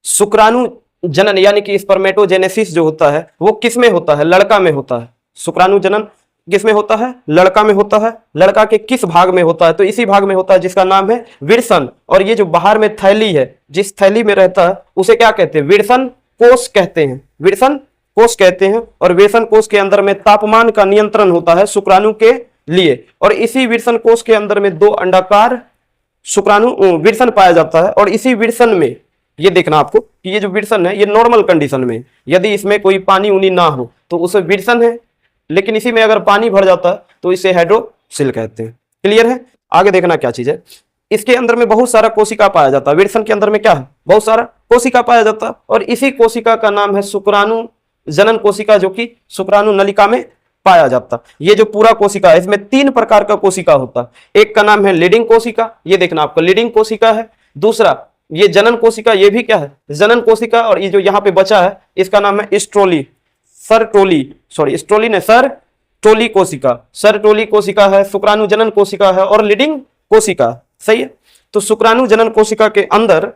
शुक्राणु जनन यानी कि स्पर्मेटोजेनेसिस जो होता है वो किस में होता है? लड़का में होता है। शुक्राणु जनन किस में होता है? लड़का में होता है। लड़का के किस भाग में होता है? तो इसी भाग में होता है जिसका नाम है विरसन। और ये जो बाहर में थैली है, जिस थैली में रहता है उसे क्या कहते हैं? विरसन कोष कहते हैं। विरसन कोष कहते हैं। और विरसन कोष के अंदर में तापमान का नियंत्रण होता है शुक्राणु के लिए। और इसी विरसन कोष के अंदर में 2 अंडाकार शुक्राणु विरसन पाया जाता है। और इसी विरसन में ये देखना आपको कि ये जो विरसन है ये नॉर्मल कंडीशन में, यदि इसमें कोई पानी उनी ना हो तो उसे विरसन है, लेकिन इसी में अगर पानी भर जाता है तो इसे हाइड्रोसिल कहते हैं। क्लियर है? आगे देखना क्या चीज है। इसके अंदर में बहुत सारा कोशिका पाया जाता है। विरसन के अंदर में क्या है? बहुत सारा कोशिका पाया जाता है। और इसी कोशिका का नाम है शुक्राणु जनन कोशिका, जो कि शुक्राणु नलिका में पाया जाता। ये जो पूरा कोशिका है इसमें 3 प्रकार का कोशिका होता है। एक का नाम है लीडिंग कोशिका, ये देखना आपको लीडिंग कोशिका है। दूसरा ये जनन कोशिका, ये भी क्या है? जनन कोशिका। और ये जो यहाँ पे बचा है इसका नाम है स्ट्रोली, स्ट्रोली ने सर टोली कोशिका, सर टोली कोशिका है। शुक्राणु जनन कोशिका है और लीडिंग कोशिका। सही है? तो शुक्राणु जनन कोशिका के अंदर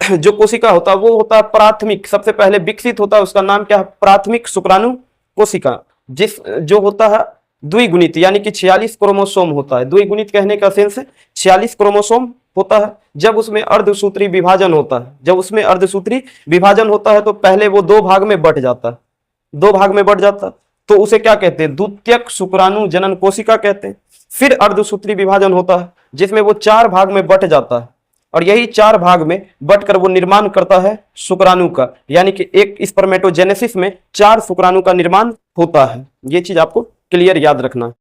जो कोशिका होता है वो होता है प्राथमिक, सबसे पहले विकसित होता है, उसका नाम क्या है? प्राथमिक शुक्राणु कोशिका, जिस जो होता है द्विगुणित, यानी कि 46 क्रोमोसोम होता है। द्विगुणित कहने का सेंस 46 क्रोमोसोम होता है। जब उसमें अर्धसूत्री विभाजन होता है, जब उसमें अर्धसूत्री विभाजन होता है तो पहले वो 2 भाग में बंट जाता है, 2 भाग में बंट जाता है, तो उसे क्या कहते हैं? द्वितीयक शुक्राणु जनन कोशिका कहते हैं। फिर अर्धसूत्री विभाजन होता है जिसमें वो 4 भाग में बंट जाता है। और यही 4 भाग में बंटकर वो निर्माण करता है शुक्राणु का, यानी कि एक स्पर्मेटोजेनेसिस में 4 शुक्राणु का निर्माण होता है। ये चीज आपको क्लियर याद रखना है।